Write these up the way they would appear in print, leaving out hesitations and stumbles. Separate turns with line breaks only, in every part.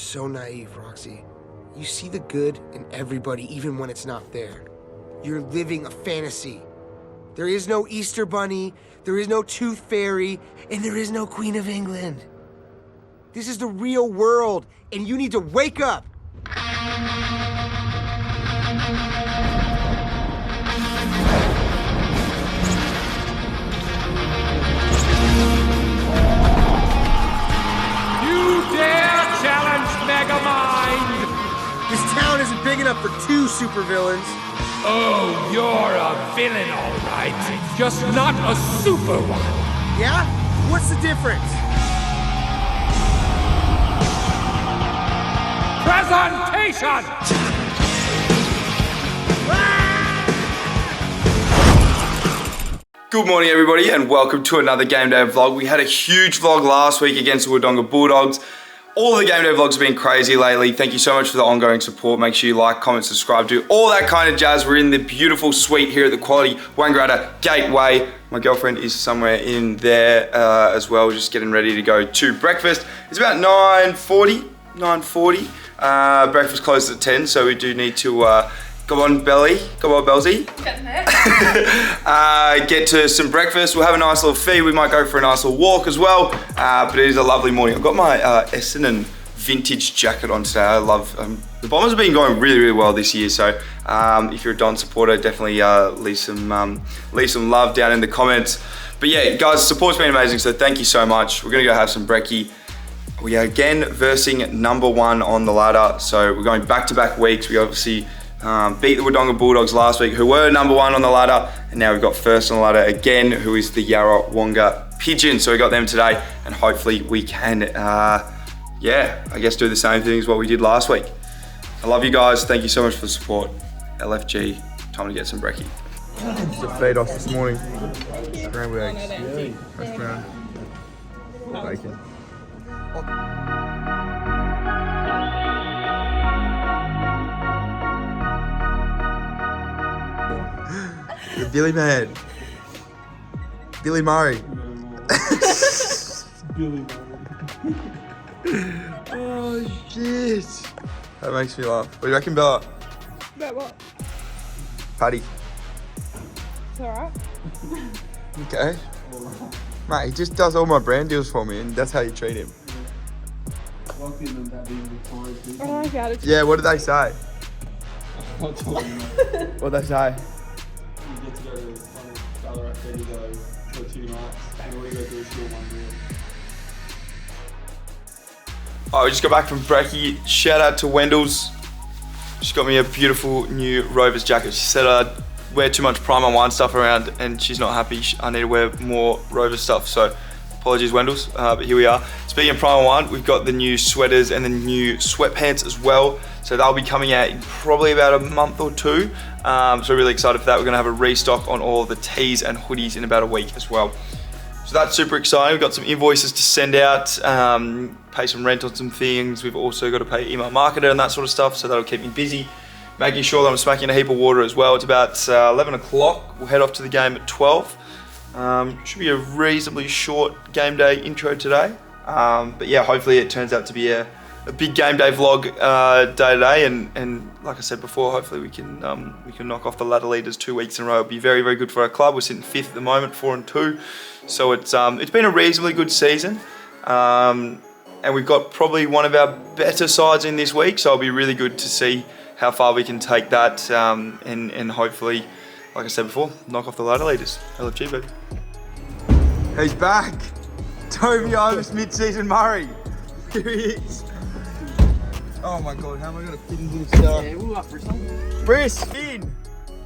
so naive, Roxy. You see the good in everybody, even when it's not there. You're living a fantasy. There is no Easter Bunny, there is no Tooth Fairy, and there is no Queen of England. This is the real world, and you need to wake up. This town isn't big enough for 2 supervillains.
Oh, you're a villain, all right. Just not a super one.
Yeah? What's the difference?
Presentation!
Good morning, everybody, and welcome to another Game Day vlog. We had a huge vlog last week against the Wodonga Bulldogs. All the Game Day vlogs have been crazy lately. Thank you so much for the ongoing support. Make sure you like, comment, subscribe, do all that kind of jazz. We're in the beautiful suite here at the quality Wangaratta Gateway. My girlfriend is somewhere in there as well, just getting ready to go to breakfast. It's about 9:40. Breakfast closes at 10, so we do need to go on, Belly. Go on, Belsy.
Getting there.
Get to some breakfast. We'll have a nice little feed. We might go for a nice little walk as well. But it is a lovely morning. I've got my Essendon vintage jacket on today. I love the Bombers have been going really, really well this year. So if you're a Don supporter, definitely leave some love down in the comments. But yeah, guys, support's been amazing. So thank you so much. We're gonna go have some brekkie. We are again versing #1 on the ladder. So we're going back-to-back weeks. We obviously beat the Wodonga Bulldogs last week, who were #1 on the ladder, and now we've got first on the ladder again, who is the Yarrawonga Pigeons. So we got them today, and hopefully we can, yeah, I guess do the same thing as what we did last week. I love you guys. Thank you so much for the support. LFG, time to get some brekkie. Just a feed off this morning. Scrambled eggs, hash brown, bacon. The Billy Man. Billy Murray.
Billy Murray.
Oh shit. That makes me laugh. What do you reckon, Bella?
About what?
Paddy.
It's alright.
Okay. Mate, he just does all my brand deals for me, and that's how you treat him.
I don't like attitude.
Yeah, what did they say?
Not talking about
What did they say?
you get to go to Ballarat to go for 2 nights and all you go do is do 1 meal.
Oh, we just got back from brekkie. Shout out to Wendell's. She got me a beautiful new Rovers jacket. She said I'd wear too much Prime on Wine stuff around, and she's not happy. I need to wear more Rovers stuff, so apologies, Wendell's, but here we are. Speaking of Prime on Wine, we've got the new sweaters and the new sweatpants as well. So they'll be coming out in probably about a month or 2. So we're really excited for that. We're gonna have a restock on all the tees and hoodies in about a week as well. So that's super exciting. We've got some invoices to send out, pay some rent on some things. We've also got to pay email marketer and that sort of stuff, so that'll keep me busy. Making sure that I'm smacking a heap of water as well. It's about 11 o'clock. We'll head off to the game at 12. Should be a reasonably short game day intro today. But yeah, hopefully it turns out to be a big game day vlog day to day. And like I said before, hopefully we can knock off the ladder leaders 2 weeks in a row. It'll be very, very good for our club. We're sitting 5th at the moment, 4-2. So it's been a reasonably good season. And we've got probably one of our better sides in this week. So it'll be really good to see how far we can take that and hopefully, like I said before, knock off the ladder leaders. LFG, baby. He's back. Toby Ives mid-season Murray. Here he is. Oh my God, how am I going to fit into this stuff?
Yeah, we'll up for something.
Briss, in.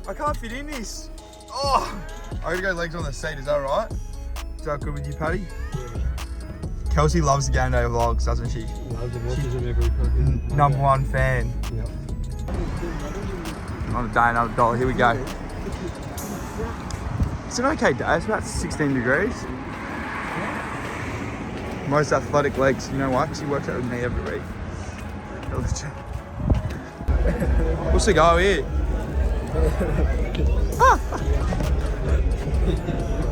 I can't fit in this. Oh, I'm going to go legs on the seat, is that right? Is that good with you, Paddy? Yeah. Kelsey loves the Game Day vlogs, doesn't she?
Loves and watches them every fucking
#1 fan.
Yeah.
Another day, another dollar. Here we go. It's an okay day. It's about 16 degrees. Most athletic legs. You know why? Because he works out with me every week. What's the go here?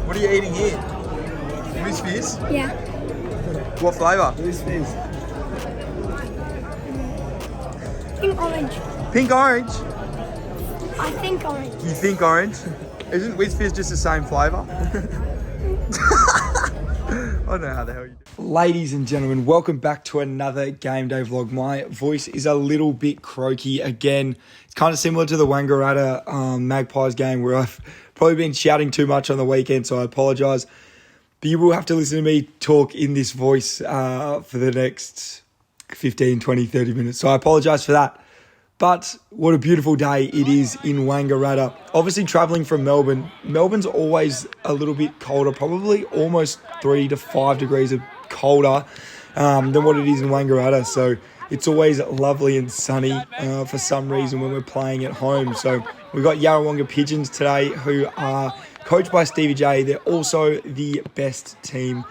What are you eating here? Loose fizz?
Yeah.
What flavour?
Loose fizz.
think orange.
Pink orange?
I think orange.
You think orange? Isn't Whizfizz just the same flavour? I don't know how the hell you do. Ladies and gentlemen, welcome back to another game day vlog. My voice is a little bit croaky again. It's kind of similar to the Wangaratta Magpies game where I've probably been shouting too much on the weekend, so I apologise. But you will have to listen to me talk in this voice for the next 15, 20, 30 minutes. So I apologise for that. But what a beautiful day it is in Wangaratta. Obviously travelling from Melbourne. Melbourne's always a little bit colder, probably almost 3 to 5 degrees colder than what it is in Wangaratta. So it's always lovely and sunny for some reason when we're playing at home. So we've got Yarrawonga Pigeons today who are coached by Stevie J. They're also the best team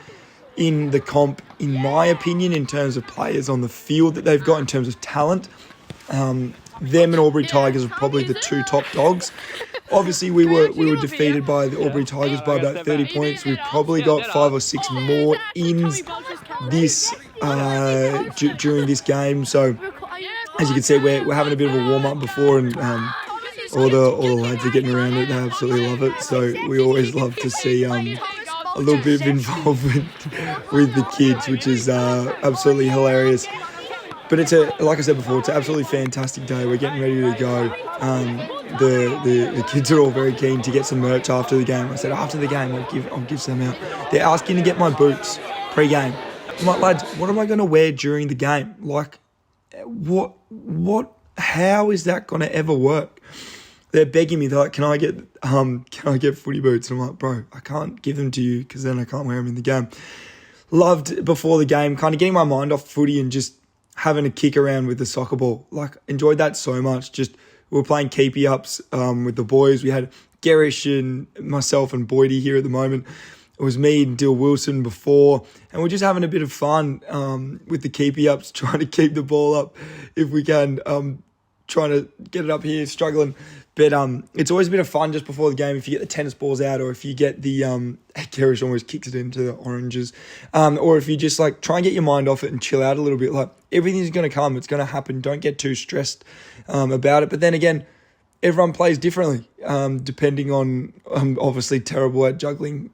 in the comp, in my opinion, in terms of players on the field that they've got, in terms of talent. Them and Albury Tigers are probably the two top dogs. Obviously, we were defeated by the Albury Tigers by about 30 points. We've probably got 5 or 6 more ins this during this game. So, as you can see, we're having a bit of a warm up before, and all the lads are getting around it. They absolutely love it. So we always love to see a little bit of involvement with the kids, which is absolutely hilarious. But it's like I said before, it's an absolutely fantastic day. We're getting ready to go. The kids are all very keen to get some merch after the game. I said after the game I'll give some out. They're asking to get my boots pre-game. I'm like, lads, what am I going to wear during the game? Like, what? How is that going to ever work? They're begging me. They're like, can I get footy boots? And I'm like, bro, I can't give them to you because then I can't wear them in the game. Loved before the game, kind of getting my mind off footy and just having a kick around with the soccer ball. Like, enjoyed that so much. Just, we were playing keepy-ups with the boys. We had Garish and myself and Boydie here at the moment. It was me and Dill Wilson before. And we're just having a bit of fun with the keepy-ups, trying to keep the ball up if we can, trying to get it up here, struggling. But it's always a bit of fun just before the game if you get the tennis balls out, or if you get the Garish always kicks it into the oranges, or if you just like try and get your mind off it and chill out a little bit. Like, everything's going to come, it's going to happen. Don't get too stressed about it. But then again, everyone plays differently, depending on, I'm obviously terrible at juggling.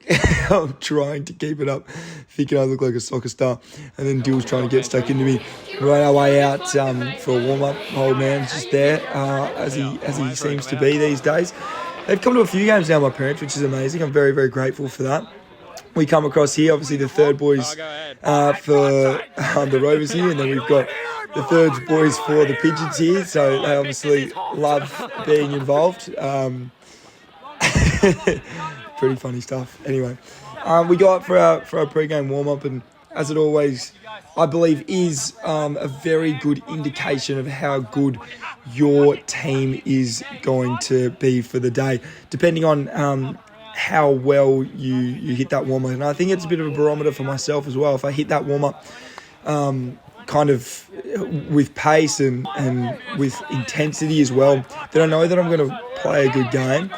I'm trying to keep it up, thinking I look like a soccer star. And then Dill's trying to get stuck into me. Right our way out for a warm-up. Old man's just there, as he seems to be these days. They've come to a few games now, my parents, which is amazing. I'm very, very grateful for that. We come across here, obviously the third boys for the Rovers here, and then we've got the third boys for the Pigeons here, so they obviously love being involved. Pretty funny stuff. Anyway, we go up for our pre-game warm-up, and as it always, I believe, is a very good indication of how good your team is going to be for the day, depending on how well you hit that warm-up. And I think it's a bit of a barometer for myself as well. If I hit that warm-up kind of with pace and with intensity as well, then I know that I'm going to play a good game.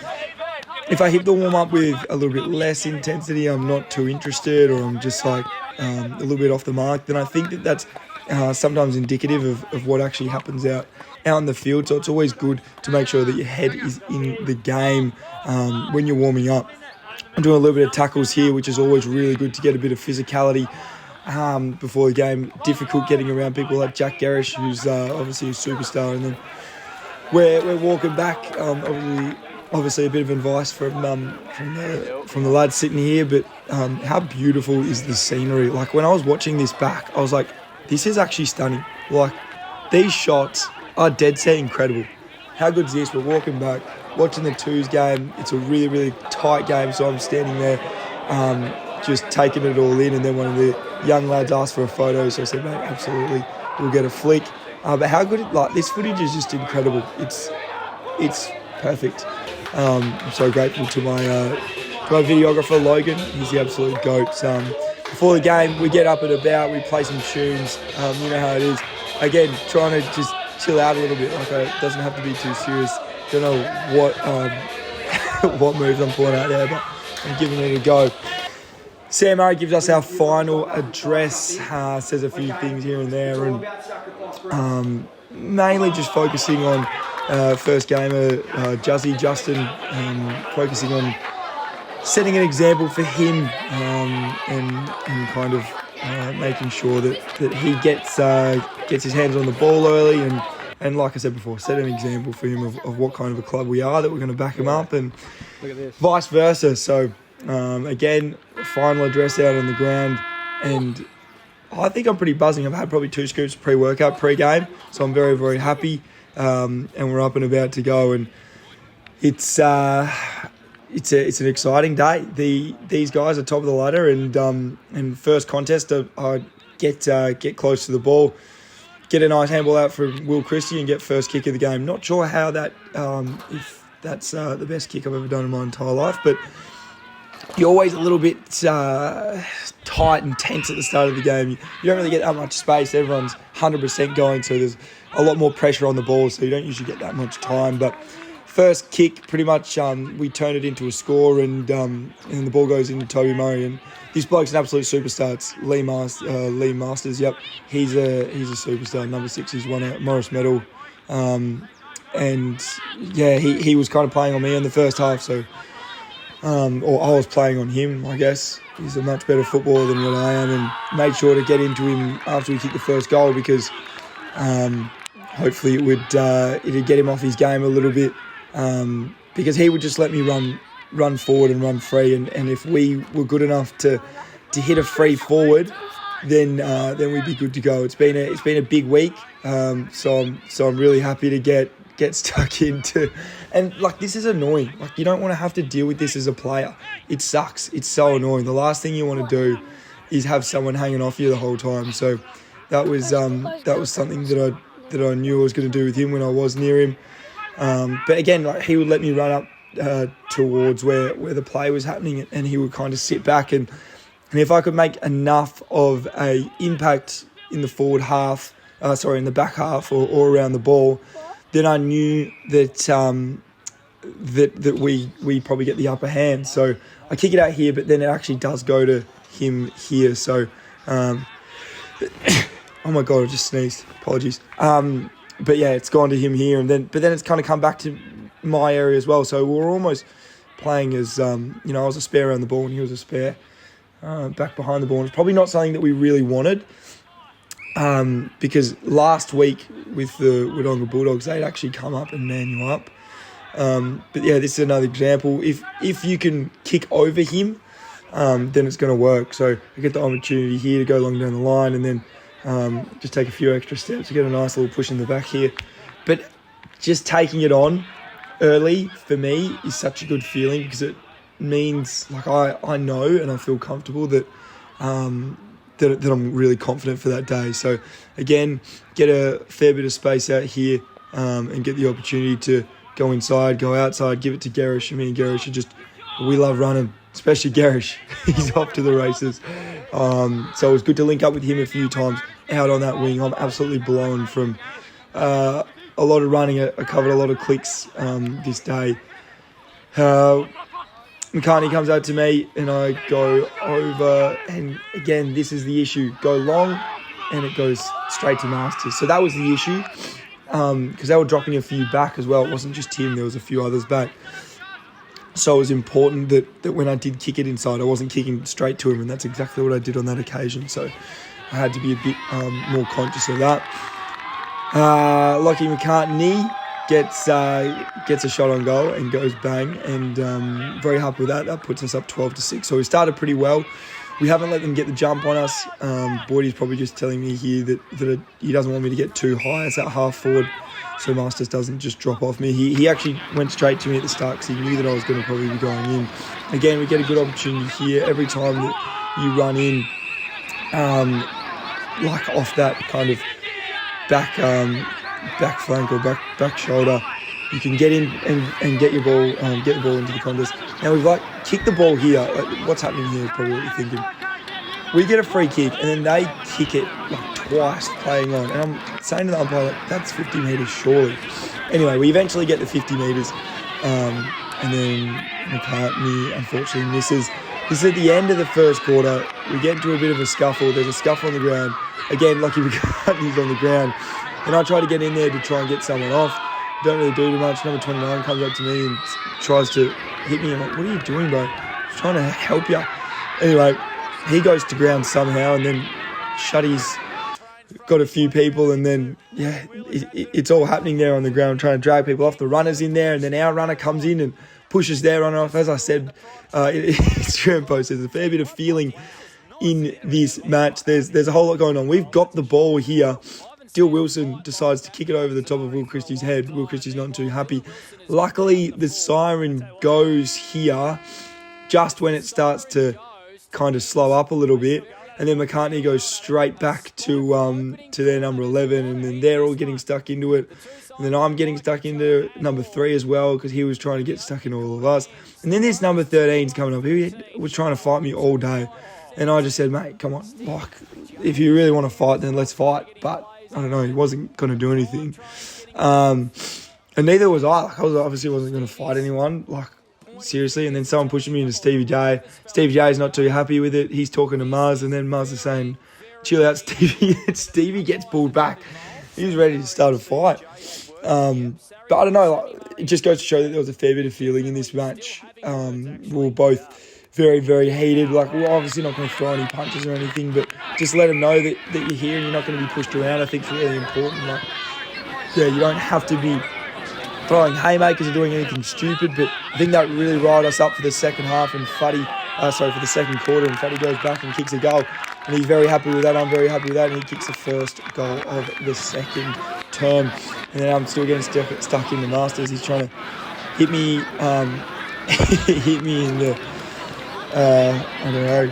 If I hit the warm-up with a little bit less intensity, I'm not too interested, or I'm just like a little bit off the mark, then I think that that's sometimes indicative of what actually happens out in the field. So it's always good to make sure that your head is in the game when you're warming up. I'm doing a little bit of tackles here, which is always really good to get a bit of physicality before the game. Difficult getting around people like Jack Garish, who's obviously a superstar. And then we're walking back. Obviously a bit of advice from the lads sitting here, but how beautiful is the scenery? Like, when I was watching this back, I was like, this is actually stunning. Like, these shots are dead set incredible. How good is this? We're walking back, watching the twos game. It's a really, really tight game, so I'm standing there just taking it all in, and then one of the young lads asked for a photo, so I said, mate, absolutely, we'll get a flick. But how good, like, this footage is just incredible. It's perfect. I'm so grateful to my videographer, Logan. He's the absolute goat. Before the game, we get up and about, we play some tunes. You know how it is. Again, trying to just chill out a little bit. Like, it doesn't have to be too serious. Don't know what moves I'm pulling out there, but I'm giving it a go. Sam Murray gives us our final address, says a few things here and there, and mainly just focusing on first gamer Justin, focusing on setting an example for him and kind of making sure that he gets his hands on the ball early and like I said before, set an example for him of what kind of a club we are, that we're going to back him up, and vice versa. So again, final address out on the ground, and I think I'm pretty buzzing. I've had probably 2 scoops of pre-workout, pre-game, so I'm very, very happy, and we're up and about to go, and it's an exciting day. These guys are top of the ladder, and first contest, I get close to the ball, get a nice handball out for Will Christie and get first kick of the game. Not sure how that, if that's the best kick I've ever done in my entire life, but you're always a little bit tight and tense at the start of the game. You don't really get that much space. Everyone's 100% going, so there's a lot more pressure on the ball, so you don't usually get that much time. But first kick, pretty much, we turn it into a score, and the ball goes into Toby Murray. And this bloke's an absolute superstar. It's Lee Masters. Yep, he's a superstar. Number 6, he's won a Morris medal, and yeah, he was kind of playing on me in the first half. So, or I was playing on him, I guess. He's a much better footballer than what I am, and made sure to get into him after we kicked the first goal because hopefully it'd get him off his game a little bit. Because he would just let me run forward and run free, and if we were good enough to hit a free forward, then we'd be good to go. It's been a big week, so I'm really happy to get stuck into, and like, this is annoying. Like, you don't want to have to deal with this as a player. It sucks. It's so annoying. The last thing you want to do is have someone hanging off you the whole time. So that was something that I knew I was going to do with him when I was near him. But again, like, he would let me run up towards where the play was happening, and he would kind of sit back, and if I could make enough of a impact in the forward half, in the back half or around the ball, then I knew that we probably get the upper hand. So I kick it out here, but then it actually does go to him here. So, oh my God, I just sneezed. Apologies. But yeah, it's gone to him here, but then it's kind of come back to my area as well. So we're almost playing as, I was a spare around the ball and he was a spare back behind the ball. It's probably not something that we really wanted, because last week with the Wodonga Bulldogs, they'd actually come up and man you up. But yeah, this is another example. If you can kick over him, then it's going to work. So I get the opportunity here to go along down the line, and then just take a few extra steps to get a nice little push in the back here. But just taking it on early for me is such a good feeling, because it means, like, I know and I feel comfortable that that I'm really confident for that day. So again, get a fair bit of space out here, and get the opportunity to go inside, go outside, give it to Garish. Me and Garish we love running, especially Garish. He's off to the races. So it was good to link up with him a few times out on that wing. I'm absolutely blown from a lot of running. I covered a lot of clicks this day. McCartney comes out to me and I go over, and again, this is the issue. Go long and it goes straight to Masters. So that was the issue, because they were dropping a few back as well. It wasn't just him, there was a few others back. So it was important that when I did kick it inside, I wasn't kicking straight to him, and that's exactly what I did on that occasion. So I had to be a bit more conscious of that. Lockie McCartney gets a shot on goal and goes bang, and very happy with that. That puts us up 12-6. So we started pretty well. We haven't let them get the jump on us. Boydie's probably just telling me here that he doesn't want me to get too high. It's that half forward, so Masters doesn't just drop off me. He actually went straight to me at the start because he knew that I was going to probably be going in. Again, we get a good opportunity here. Every time that you run in, like off that kind of back flank or back shoulder, you can get in and get the ball into the contest. Now we've kicked the ball here. What's happening here? Probably what you're thinking. We get a free kick and then they kick it twice playing on, and I'm saying to the umpire, that's 50 metres surely. Anyway, we eventually get the 50 metres, and then McCartney unfortunately misses. This is at the end of the first quarter. We get into a bit of a scuffle. There's a scuffle on the ground. Again, Lucky McCartney's on the ground. And I try to get in there to try and get someone off. Don't really do too much. Number 29 comes up to me and tries to hit me. I'm like, what are you doing, bro? I'm trying to help you. Anyway, he goes to ground somehow, and then Shuddy's got a few people, and then, yeah, it's all happening there on the ground, trying to drag people off. The runner's in there, and then our runner comes in and pushes their runner off. As I said, Instagram post, there's a fair bit of feeling in this match. There's a whole lot going on. We've got the ball here. Dill Wilson decides to kick it over the top of Will Christie's head. Will Christie's not too happy. Luckily, the siren goes here just when it starts to kind of slow up a little bit. And then McCartney goes straight back to their number 11, and then they're all getting stuck into it. And then I'm getting stuck into number 3 as well, because he was trying to get stuck in all of us. And then this number 13's coming up. He was trying to fight me all day. And I just said, mate, come on. Like, if you really want to fight, then let's fight. But I don't know, he wasn't going to do anything. And neither was I. Like, I obviously wasn't going to fight anyone. Like, seriously. And then someone pushing me into Stevie J. Stevie J's not too happy with it. He's talking to Mars, and then Mars is saying, chill out, Stevie. Stevie gets pulled back. He was ready to start a fight. But I don't know, like, it just goes to show that there was a fair bit of feeling in this match. We were both very, very heated. Like, we're obviously not going to throw any punches or anything, but just let them know that you're here and you're not going to be pushed around. I think it's really important. Like, yeah, you don't have to be throwing haymakers or doing anything stupid, but I think that really riled us up for the second half, and for the second quarter, and Fuddy goes back and kicks a goal, and he's very happy with that. I'm very happy with that, and he kicks the first goal of the second term. And then I'm still getting stuck in the Masters. He's trying to hit me, hit me in the, I don't know,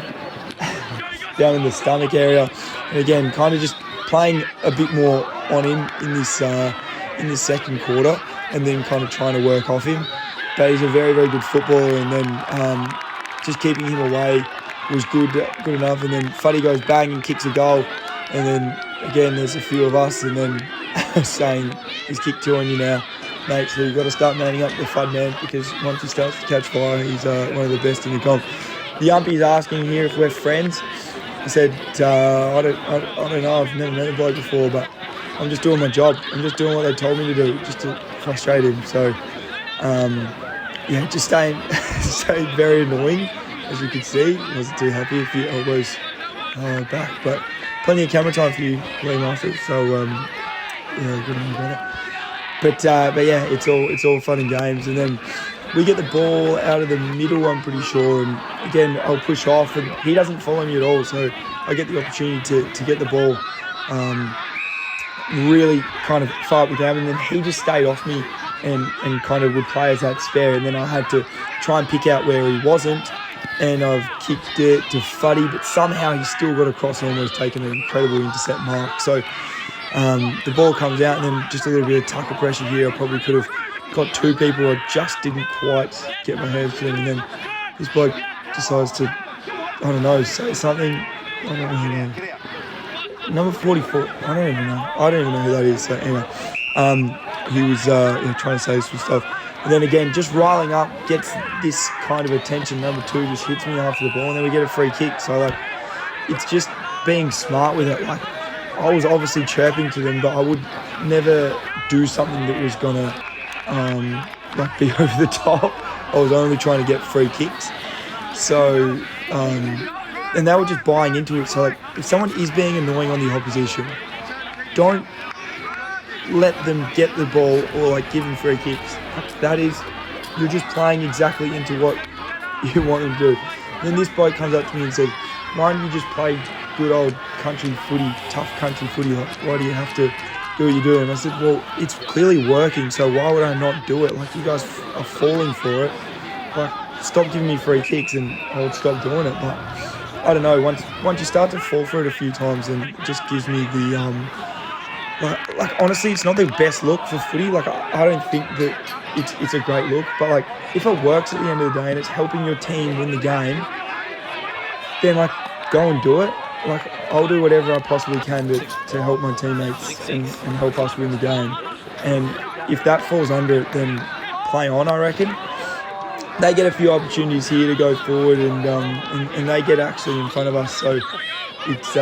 down in the stomach area. And again, kind of just playing a bit more on him in this second quarter, and then kind of trying to work off him. But he's a very, very good footballer, and then just keeping him away was good enough. And then Fuddy goes bang and kicks a goal, and then again there's a few of us, and then saying he's kicked 2 on you now, mate, so you've got to start manning up the Fud man, because once he starts to catch fire, he's one of the best in the comp. The umpy's asking here if we're friends. I said, I don't know, I've never met a bloke before, but I'm just doing my job. I'm just doing what they told me to do, just to frustrate him. So, yeah, just staying very annoying, as you can see. I wasn't too happy, a few elbows back, but plenty of camera time for you, Lee Masters. So, yeah, good on you, brother. But yeah, it's all fun and games, and then we get the ball out of the middle, I'm pretty sure, and again, I'll push off, and he doesn't follow me at all, so I get the opportunity to get the ball really kind of far up the ground, and then he just stayed off me and kind of would play as that spare, and then I had to try and pick out where he wasn't, and I've kicked it to Fuddy, but somehow he's still got across and almost taken an incredible intercept mark. So the ball comes out, and then just a little bit of tucker pressure here. I probably could have got 2 people. I just didn't quite get my hands to them, and then this bloke decides to, I don't know, say something. I don't even know. Number 44. I don't even know who that is. So anyway, he was trying to say some stuff. And then again, just riling up, gets this kind of attention. Number 2 just hits me after the ball, and then we get a free kick. So, like, it's just being smart with it. Like, I was obviously chirping to them, but I would never do something that was going to be over the top. I was only trying to get free kicks. So, and they were just buying into it. So, like, if someone is being annoying on the opposition, don't let them get the ball or, like, give them free kicks. That is, you're just playing exactly into what you want them to do. And then this bloke comes up to me and says, why don't you just play good old country footy, tough country footy? Like, why do you have to do what you do? And I said, well, it's clearly working, so why would I not do it? Like, you guys are falling for it. Like, stop giving me free kicks and I would stop doing it. But I don't know, once you start to fall for it a few times, then it just gives me the like honestly, it's not the best look for footy. Like, I don't think that it's a great look, but like, if it works at the end of the day and it's helping your team win the game, then, like, go and do it. Like, I'll do whatever I possibly can to help my teammates and help us win the game. And if that falls under it, then play on, I reckon. They get a few opportunities here to go forward, and they get actually in front of us. So it's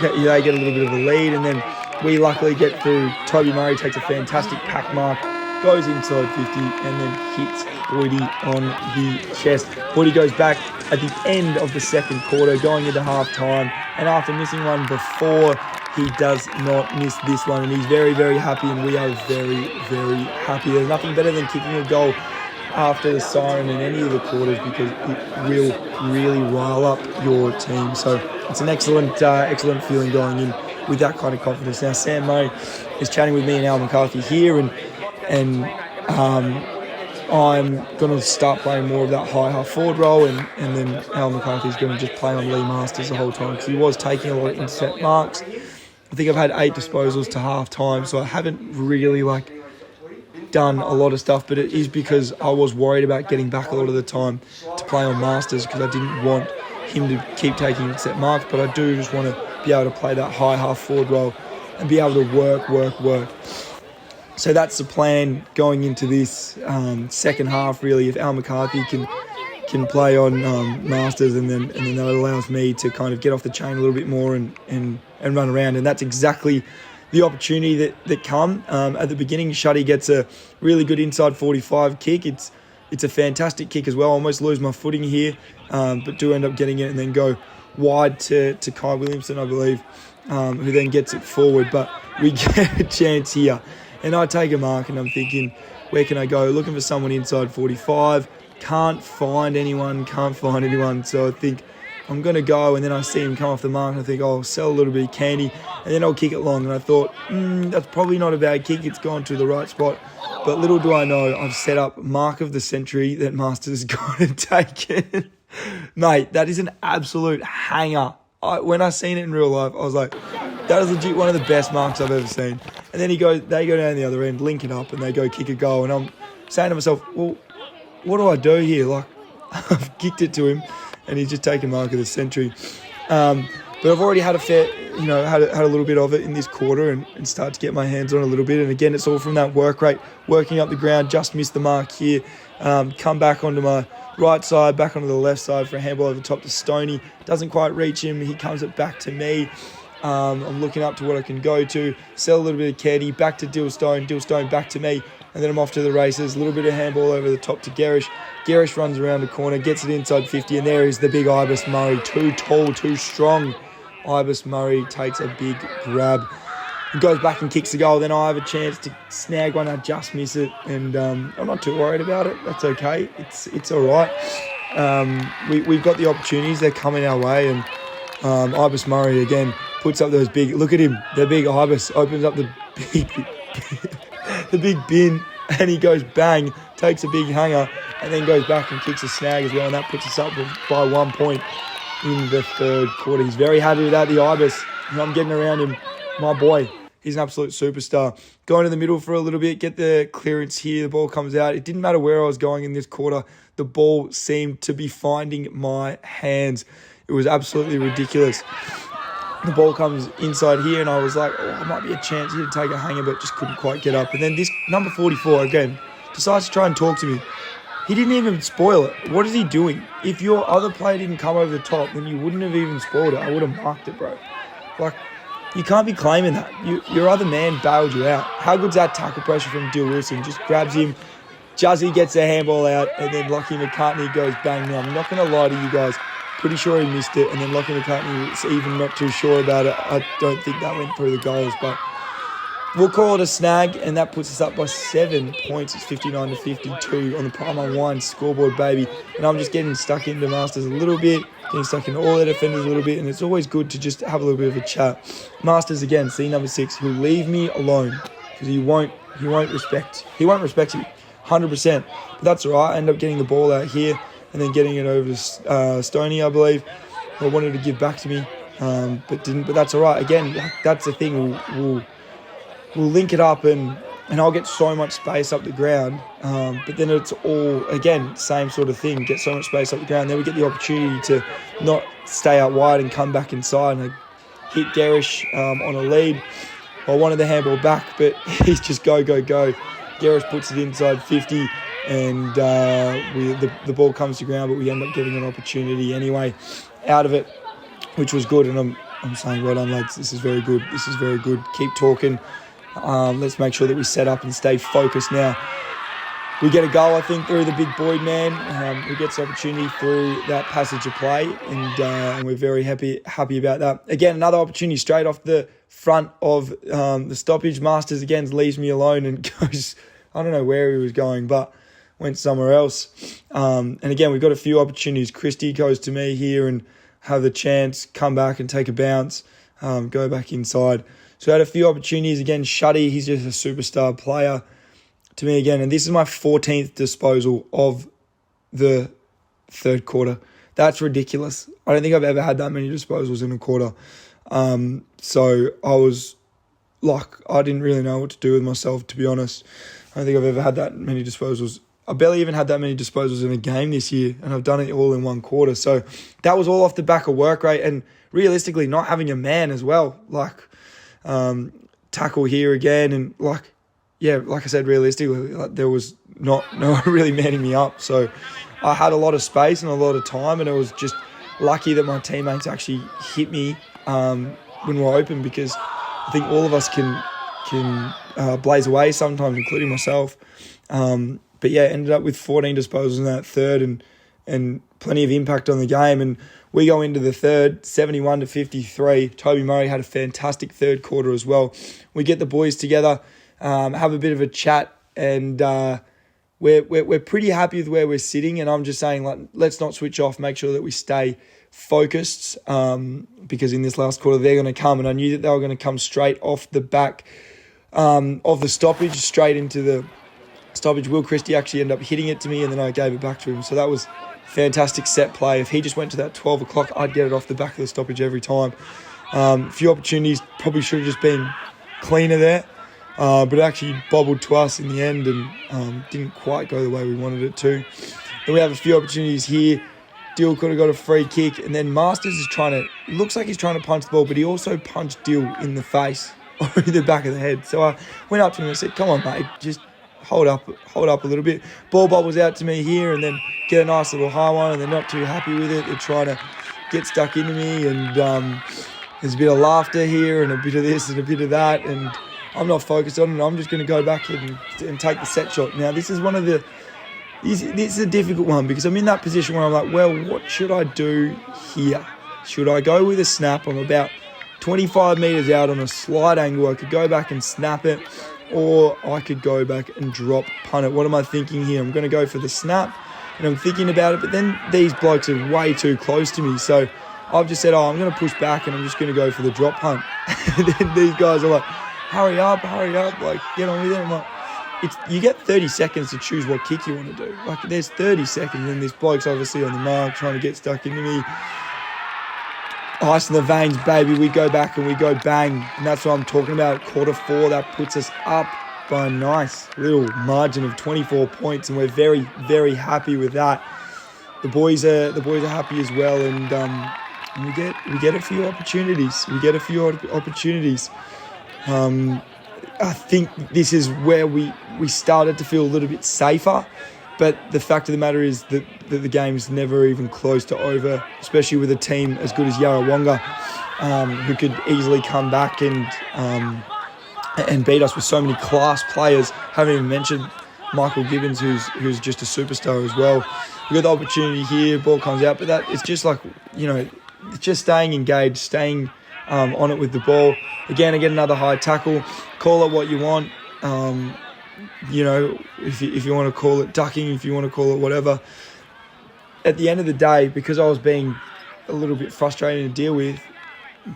they get a little bit of a lead, and then we luckily get through. Toby Murray takes a fantastic pack mark, goes inside 50, and then hits Boydie on the chest. Boydie goes back at the end of the second quarter, going into half-time, and after missing one before, he does not miss this one, and he's very, very happy, and we are very, very happy. There's nothing better than kicking a goal after the siren in any of the quarters because it will really rile up your team. So it's an excellent feeling going in with that kind of confidence. Now, Sam Murray is chatting with me and Al McCarthy here, and I'm going to start playing more of that high half forward role, and then Al McCarthy's going to just play on Lee Masters the whole time because he was taking a lot of intercept marks. I think I've had 8 disposals to half time, so I haven't really done a lot of stuff, but it is because I was worried about getting back a lot of the time to play on Masters because I didn't want him to keep taking intercept marks, but I do just want to be able to play that high half forward role and be able to work. So that's the plan going into this second half, really. If Al McCarthy can play on Masters, and then that allows me to kind of get off the chain a little bit more and run around. And that's exactly the opportunity that come. At the beginning, Shuddy gets a really good inside 45 kick. It's a fantastic kick as well. I almost lose my footing here, but do end up getting it and then go wide to Kai Williamson, I believe, who then gets it forward. But we get a chance here. And I take a mark and I'm thinking, where can I go? Looking for someone inside 45. Can't find anyone. So I think I'm going to go, and then I see him come off the mark and I think, I'll sell a little bit of candy and then I'll kick it long. And I thought, that's probably not a bad kick. It's gone to the right spot. But little do I know, I've set up mark of the century that Masters has got to take it. Mate, that is an absolute hanger. When I seen it in real life, I was like, that is legit one of the best marks I've ever seen. And then they go down the other end, link it up, and they go kick a goal. And I'm saying to myself, well, what do I do here? I've kicked it to him, and he's just taken mark of the century. But I've already had had a little bit of it in this quarter and start to get my hands on a little bit. And again, it's all from that work rate, working up the ground, just missed the mark here. Come back onto my right side, back onto the left side for a handball over the top to Stoney. Doesn't quite reach him. He comes it back to me. I'm looking up to what I can go to. Sell a little bit of candy, back to Dillstone, back to me. And then I'm off to the races. A little bit of handball over the top to Garish. Garish runs around the corner, gets it inside 50, and there is the big Ibis Murray. Too tall, too strong. Ibis Murray takes a big grab. He goes back and kicks the goal. Then I have a chance to snag one. I just miss it, and I'm not too worried about it. That's okay. It's all right. We've got the opportunities. They're coming our way, and Ibis Murray again puts up those big. Look at him. The big Ibis opens up the big bin, and he goes bang, takes a big hanger, and then goes back and kicks a snag as well, and that puts us up by 1 point in the third quarter. He's very happy with that, the Ibis. I'm getting around him. My boy, he's an absolute superstar. Going to the middle for a little bit, get the clearance here. The ball comes out. It didn't matter where I was going in this quarter. The ball seemed to be finding my hands. It was absolutely ridiculous. The ball comes inside here, and I was like, it might be a chance here to take a hanger, but just couldn't quite get up. And then this number 44, again, decides to try and talk to me. He didn't even spoil it. What is he doing? If your other player didn't come over the top, then you wouldn't have even spoiled it. I would have marked it, bro. You can't be claiming that. Your other man bailed you out. How good's that tackle pressure from Dill Wilson? Just grabs him. Juzzy gets the handball out, and then Lockie McCartney goes bang. Now, I'm not going to lie to you guys. Pretty sure he missed it, and then Lockie McCartney was even not too sure about it. I don't think that went through the goals, but we'll call it a snag, and that puts us up by 7 points. It's 59-52 on the Prime Wine scoreboard, baby. And I'm just getting stuck into Masters a little bit, getting stuck into all their defenders a little bit, and it's always good to just have a little bit of a chat. Masters again, see number 6, he'll leave me alone because he won't respect you, 100%. But that's all right. I end up getting the ball out here and then getting it over to Stoney, I believe. I wanted to give back to me, but didn't. But that's all right. Again, that's the thing. We'll link it up, and I'll get so much space up the ground. But then it's all, again, same sort of thing. Get so much space up the ground. Then we get the opportunity to not stay out wide and come back inside. And I hit Garish on a lead. I wanted the handball back, but he's just go. Garish puts it inside 50. And the ball comes to ground, but we end up getting an opportunity anyway out of it, which was good. And I'm saying, well done, lads. This is very good. This is very good. Keep talking. Let's make sure that we set up and stay focused now. We get a goal, I think, through the big Boyd man, who gets the opportunity through that passage of play, and we're very happy about that. Again, another opportunity straight off the front of the stoppage. Masters again leaves me alone and goes, I don't know where he was going, but went somewhere else. And again, we've got a few opportunities. Christie goes to me here and have the chance, come back and take a bounce, go back inside. So I had a few opportunities. Again, Shuddy, he's just a superstar player to me again. And this is my 14th disposal of the third quarter. That's ridiculous. I don't think I've ever had that many disposals in a quarter. So I was like, I didn't really know what to do with myself, to be honest. I don't think I've ever had that many disposals. I barely even had that many disposals in a game this year, and I've done it all in one quarter. So that was all off the back of work rate and realistically not having a man as well. Like, tackle here again, and like I said, realistically, like, there was no one really manning me up. So I had a lot of space and a lot of time, and it was just lucky that my teammates actually hit me when we're open, because I think all of us can blaze away sometimes, including myself. But yeah, ended up with 14 disposals in that third and plenty of impact on the game. And we go into the third, 71-53. Toby Murray had a fantastic third quarter as well. We get the boys together, have a bit of a chat, and we're pretty happy with where we're sitting. And I'm just saying, like, let's not switch off. Make sure that we stay focused, because in this last quarter they're going to come, and I knew that they were going to come straight off the back of the stoppage, straight into the stoppage. Will Christie actually ended up hitting it to me, and then I gave it back to him. So that was fantastic set play. If he just went to that 12 o'clock, I'd get it off the back of the stoppage every time. A few opportunities, probably should have just been cleaner there, but it actually bobbled to us in the end and didn't quite go the way we wanted it to. Then we have a few opportunities here. Dill could have got a free kick, and then Masters is looks like he's trying to punch the ball, but he also punched Dill in the face or in the back of the head. So I went up to him and said, come on, mate, just hold up a little bit. Ball bobbles out to me here, and then get a nice little high one, and they're not too happy with it. They're trying to get stuck into me, and there's a bit of laughter here and a bit of this and a bit of that, and I'm not focused on it. I'm just going to go back and take the set shot. Now, this is this is a difficult one, because I'm in that position where I'm like, well, what should I do here? Should I go with a snap? I'm about 25 metres out on a slight angle. I could go back and snap it, or I could go back and drop punt it. What am I thinking here? I'm going to go for the snap, and I'm thinking about it, but then these blokes are way too close to me. So I've just said, I'm going to push back, and I'm just going to go for the drop punt. And then these guys are like, hurry up, like, get on with it. I'm like, you get 30 seconds to choose what kick you want to do. Like, there's 30 seconds, and this bloke's obviously on the mark trying to get stuck into me. Ice in the veins, baby. We go back and we go bang. And that's what I'm talking about. Quarter four, that puts us up by a nice little margin of 24 points. And we're very, very happy with that. The boys are happy as well. And we get a few opportunities. I think this is where we started to feel a little bit safer. But the fact of the matter is that the game's never even close to over, especially with a team as good as Yarrawonga, who could easily come back and beat us with so many class players. Haven't even mentioned Michael Gibbons, who's just a superstar as well. We got the opportunity here, ball comes out, but that it's just like, it's just staying engaged, staying on it with the ball. Again, I get another high tackle. Call it what you want. If you want to call it ducking, if you want to call it whatever. At the end of the day, because I was being a little bit frustrating to deal with,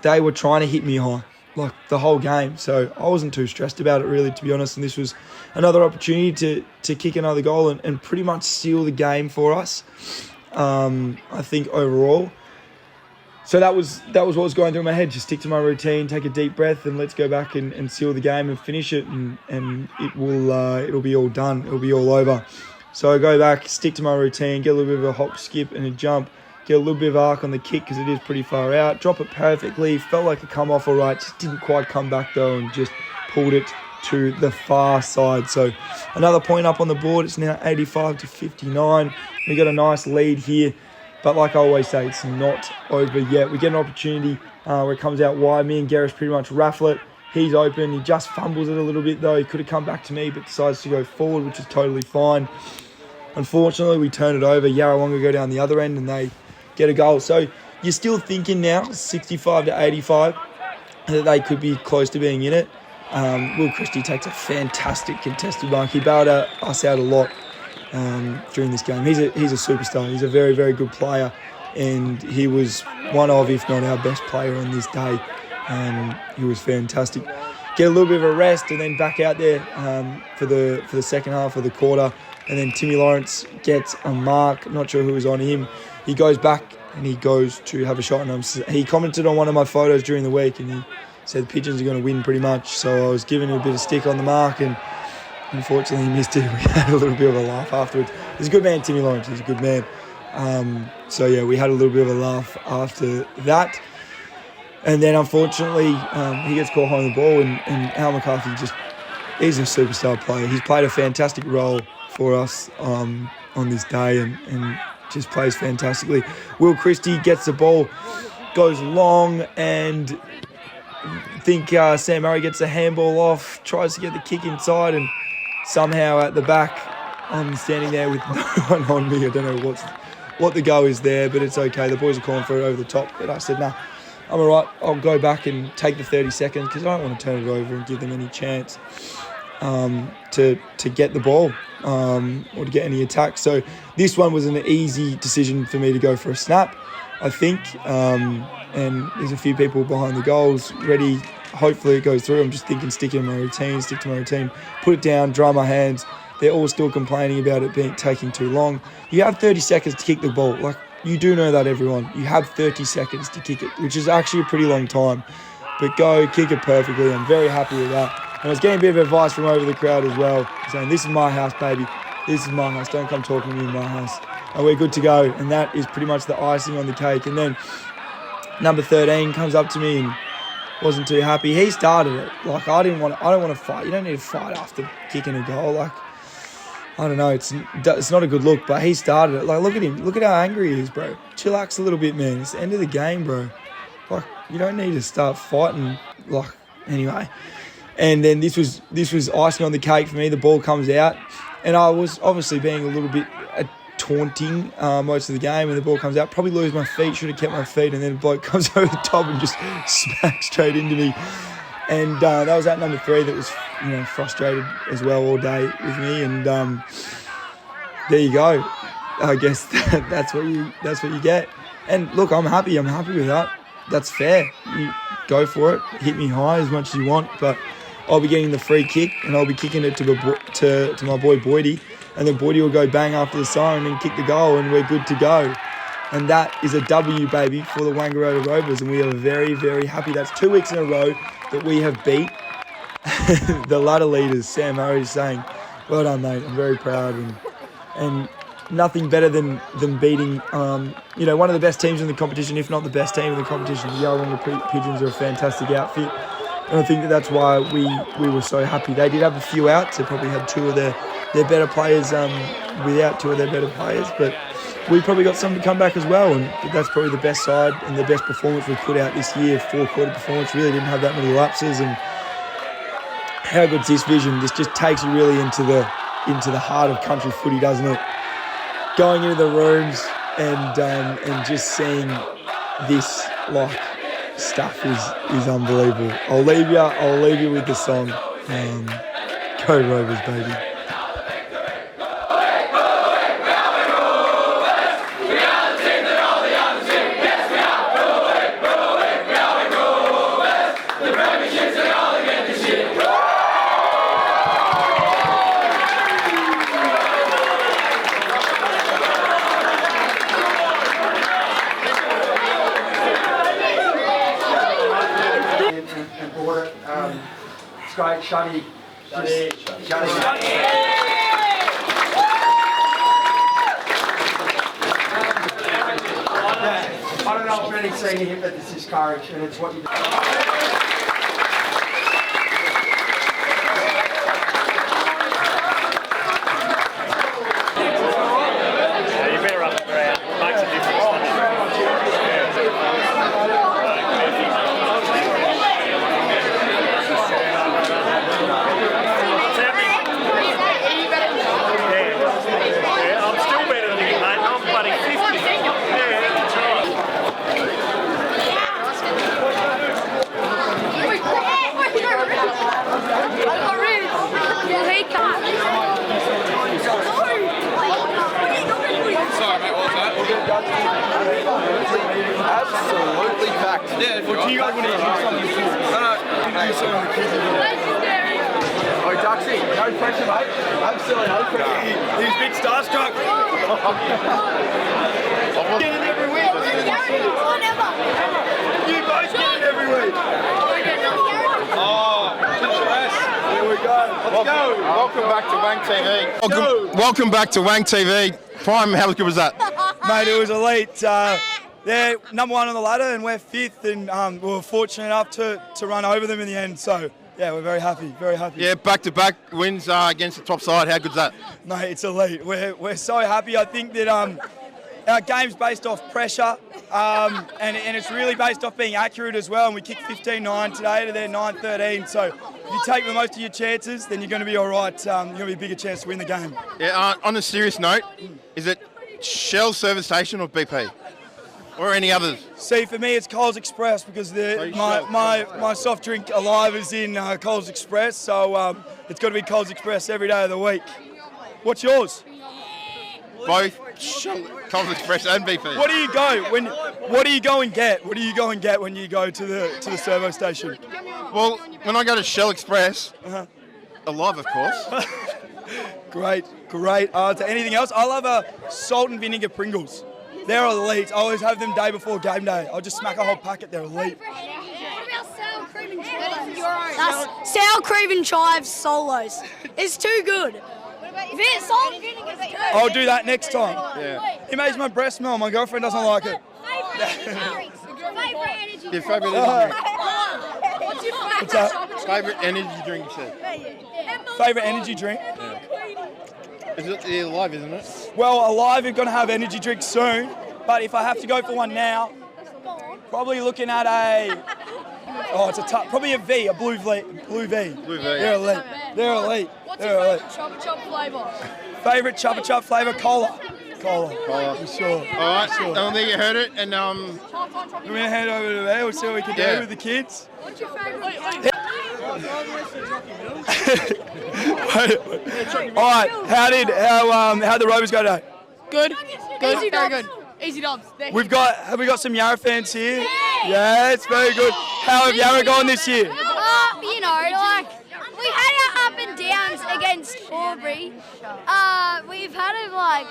they were trying to hit me high, like the whole game. So I wasn't too stressed about it, really, to be honest. And this was another opportunity to kick another goal and pretty much seal the game for us, I think, overall. So that was what was going through my head. Just stick to my routine, take a deep breath, and let's go back and seal the game and finish it, and it'll be all done. It'll be all over. So I go back, stick to my routine, get a little bit of a hop, skip, and a jump, get a little bit of arc on the kick because it is pretty far out, drop it perfectly, felt like it come off all right, just didn't quite come back though, and just pulled it to the far side. So another point up on the board. It's now 85-59. We got a nice lead here. But like I always say, it's not over yet. We get an opportunity where it comes out wide. Me and Garris pretty much raffle it. He's open. He just fumbles it a little bit though. He could have come back to me, but decides to go forward, which is totally fine. Unfortunately, we turn it over. Yarrawonga go down the other end and they get a goal. So you're still thinking now, 65 to 85, that they could be close to being in it. Will Christie takes a fantastic contested mark. He bailed us out a lot during this game. He's a superstar. He's a very, very good player, and he was one of, if not our best player on this day. He was fantastic. Get a little bit of a rest and then back out there for the second half of the quarter. And then Timmy Lawrence gets a mark. Not sure who was on him. He goes back and he goes to have a shot. And he commented on one of my photos during the week and he said the Pigeons are going to win pretty much. So I was giving him a bit of stick on the mark and unfortunately he missed it. We had a little bit of a laugh afterwards. He's a good man, Timmy Lawrence. He's a good man. So yeah, we had a little bit of a laugh after that. And then unfortunately he gets caught holding the ball and Al McCarthy he's a superstar player. He's played a fantastic role for us on this day and just plays fantastically. Will Christie gets the ball, goes long, and I think Sam Murray gets a handball off, tries to get the kick inside, and somehow at the back, I'm standing there with no one on me. I don't know what the go is there, but it's okay. The boys are calling for it over the top, but I said, nah, I'm all right. I'll go back and take the 30 seconds because I don't want to turn it over and give them any chance to get the ball or to get any attack. So this one was an easy decision for me to go for a snap, I think. And there's a few people behind the goals ready. Hopefully it goes through. I'm just thinking stick to my routine, put it down, dry my hands. They're all still complaining about it taking too long. You have 30 seconds to kick the ball. Like, you do know that, everyone. You have 30 seconds to kick it, which is actually a pretty long time. But go, kick it perfectly. I'm very happy with that. And I was getting a bit of advice from over the crowd as well, saying, this is my house, baby. This is my house. Don't come talking to me in my house. And we're good to go. And that is pretty much the icing on the cake. And then number 13 comes up to me and wasn't too happy. He started it. Like, I don't want to fight. You don't need to fight after kicking a goal. Like, I don't know. It's not a good look, but he started it. Like, look at him. Look at how angry he is, bro. Chillax a little bit, man. It's the end of the game, bro. Like, you don't need to start fighting. Like, anyway. And then this was icing on the cake for me. The ball comes out, and I was obviously being a little bit taunting most of the game. And the ball comes out, probably lose my feet. Should have kept my feet. And then the bloke comes over the top and just smacks straight into me. And that was at number 3 that was, frustrated as well all day with me. And there you go. I guess that's what you get. And look, I'm happy with that. That's fair. You go for it. Hit me high as much as you want, but I'll be getting the free kick and I'll be kicking it to my boy Boydie, and then Boydie will go bang after the siren and kick the goal, and we're good to go. And that is a W, baby, for the Wangaratta Rovers, and we are very, very happy. That's 2 weeks in a row that we have beat the ladder leaders. Sam Murray is saying, well done, mate. I'm very proud, and nothing better than beating one of the best teams in the competition, if not the best team in the competition. The Yarrawonga Pigeons are a fantastic outfit, and I think that's why we were so happy. They did have a few outs. They probably had 2 of their better players without 2 of their better players, but we probably got some to come back as well, and that's probably the best side and the best performance we put out this year. 4-quarter performance, really didn't have that many lapses, and how good's this vision? This just takes you really into the heart of country footy, doesn't it? Going into the rooms and just seeing this stuff is unbelievable. I'll leave you with the song. Go Rovers, baby.
Great, Shuddy. I don't know if many seen him, but this is courage, and it's what you do.
You better up the ground. Makes a difference.
Yeah, well, do you guys want to introduce something? Introduce some of the kids. Oh, Duxie, no pressure, mate. Absolutely no pressure. He's a bit starstruck. Get in every week. You both get in every week. Oh, here we go. Let's go.
Welcome back to Wang TV. Welcome back to Wang TV. Prime, how good was that?
Mate, it was elite. They're number 1 on the ladder and we're 5th, and we were fortunate enough to run over them in the end. So, yeah, we're very happy, very happy.
Yeah, back-to-back wins against the top side. How good's that?
Mate, it's elite. We're so happy. I think that our game's based off pressure, and it's really based off being accurate as well. And we kicked 15-9 today to their 9-13. So if you take the most of your chances, then you're going to be all right. You're going to be a bigger chance to win the game.
Yeah. On a serious note, is it Shell Service Station or BP? Or any others?
See, for me, it's Coles Express because my soft drink Alive is in Coles Express. So it's got to be Coles Express every day of the week. What's yours?
Both Coles Express and BP.
What do you go when? What do you go and get? What do you go and get when you go to the servo station?
Well, when I go to Shell Express, Alive, of course.
Great. Anything else? I love salt and vinegar Pringles. They're elite. I always have them day before game day. I'll just smack a whole packet. They're elite.
That's sour cream and chives solos. It's too good. If it's salt and vinegar, it's good.
I'll do that next time. Yeah. It makes my breath smell. My girlfriend doesn't like it.
Your favourite energy drink?
What's your
What's that?
Favourite energy drink, you said?
Favourite energy drink?
Yeah. Is it the Alive, isn't it?
Well, Alive are going to have energy drinks soon, but if I have to go for one now, probably looking at probably a V, a blue V.
Blue V.
They're elite. They're elite.
What's your favourite Chubba Chub flavour?
Favourite Chubba Chub flavour? Cola. For sure.
All right, well, there you heard it, and
We're going to head over to there. We'll see what we can do with the kids.
What's your favourite?
All right, how'd the Rovers go today?
Good. Easy very good. Easy dubs.
Have we got some Yarra fans here? Yeah, it's very good. How have Yarra gone this year?
You know, like, we had our up and downs against Albury. We've had it like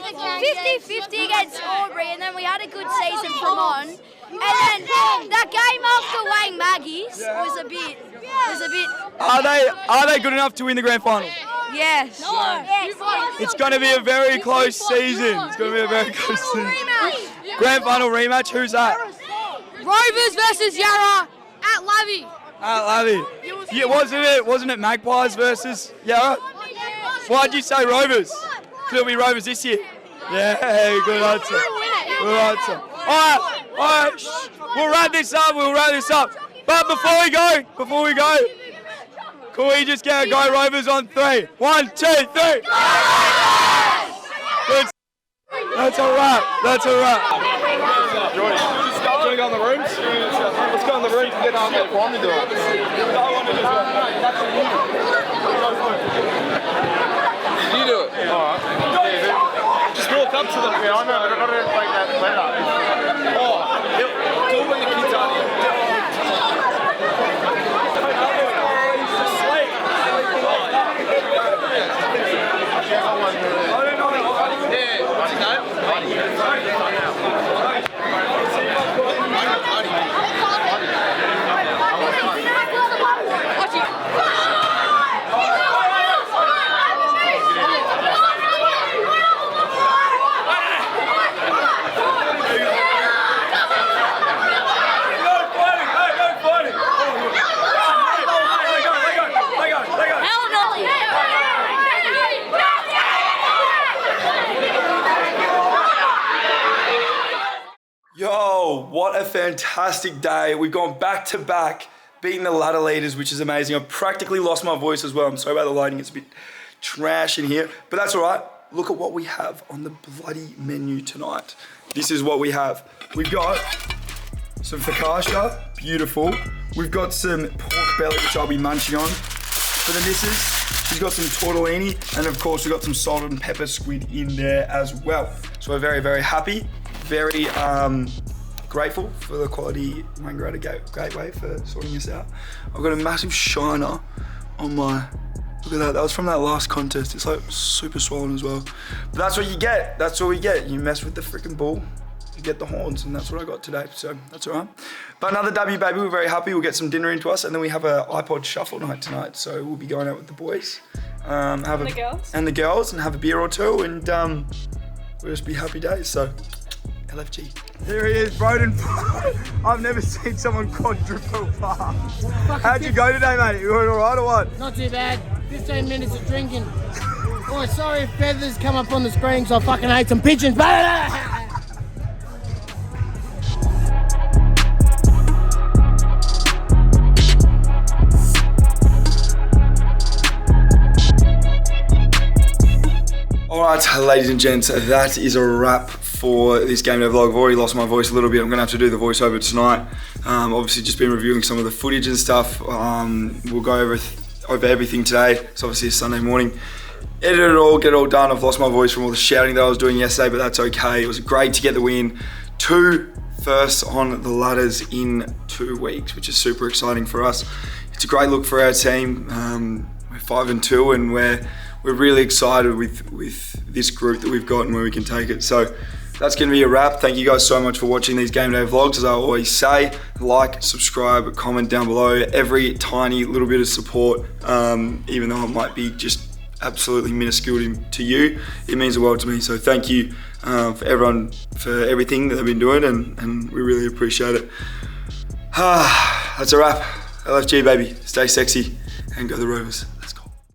50-50 against Albury, and then we had a good season from on. And then that game after Wang Maggie's was a bit.
Are they good enough to win the grand final?
Yes.
It's going to be a very close season. Grand final rematch. Who's that?
Rovers versus Yarra at Lavy.
Yeah, wasn't it Magpies versus Yarra? Why'd you say Rovers? Because it'll be Rovers this year. Yeah, good answer. All right. We'll wrap this up. But before we go, can we just get a go Rovers on 3? 1, 2, 3. Good. That's a wrap.
Jordan, do you want to go in the rooms? Let's go in the rooms and get on that one to do it. You do it. All right. Just walk up to them. Yeah, I know, but I've got to make that letter. Oh, do it when the kids aren't here.
Yo, what a fantastic day. We've gone back to back, beating the ladder leaders, which is amazing. I've practically lost my voice as well. I'm sorry about the lighting. It's a bit trash in here, but that's all right. Look at what we have on the bloody menu tonight. This is what we have. We've got some focaccia, beautiful. We've got some pork belly, which I'll be munching on. For the missus, she's got some tortellini, and of course we've got some salt and pepper squid in there as well. So we're very, very happy. Very
grateful for the quality Wangaratta Gateway for sorting us out. I've got a massive shiner on my, look at that, that was from that last contest. It's like super swollen as well. But that's what you get, that's what we get. You mess with the freaking bull, you get the horns, and that's what I got today, so that's all right. But another W, baby, we're very happy. We'll get some dinner into us, and then we have a iPod shuffle night tonight, so we'll be going out with the boys. And the girls, and have a beer or two, and we'll just be happy days, so LFG. Here he is, Broden. I've never seen someone quadruple pass. How'd you go today, mate? You going all right or what?
Not too bad. 15 minutes of drinking. Oh, sorry if feathers come up on the screen, so I fucking ate some pigeons.
Alright, ladies and gents, that is a wrap for this game day vlog. I've already lost my voice a little bit. I'm gonna have to do the voiceover tonight. Obviously just been reviewing some of the footage and stuff. We'll go over everything today. It's obviously a Sunday morning. Edit it all, get it all done. I've lost my voice from all the shouting that I was doing yesterday, but that's okay. It was great to get the win. 2 firsts on the ladders in 2 weeks, which is super exciting for us. It's a great look for our team. We're 5-2, and we're really excited with this group that we've got and where we can take it. So that's going to be a wrap. Thank you guys so much for watching these game day vlogs. As I always say, like, subscribe, comment down below. Every tiny little bit of support, even though it might be just absolutely minuscule to you, it means the world to me. So thank you for everyone, for everything that they've been doing, and we really appreciate it. That's a wrap. LFG, baby. Stay sexy and go the Rovers.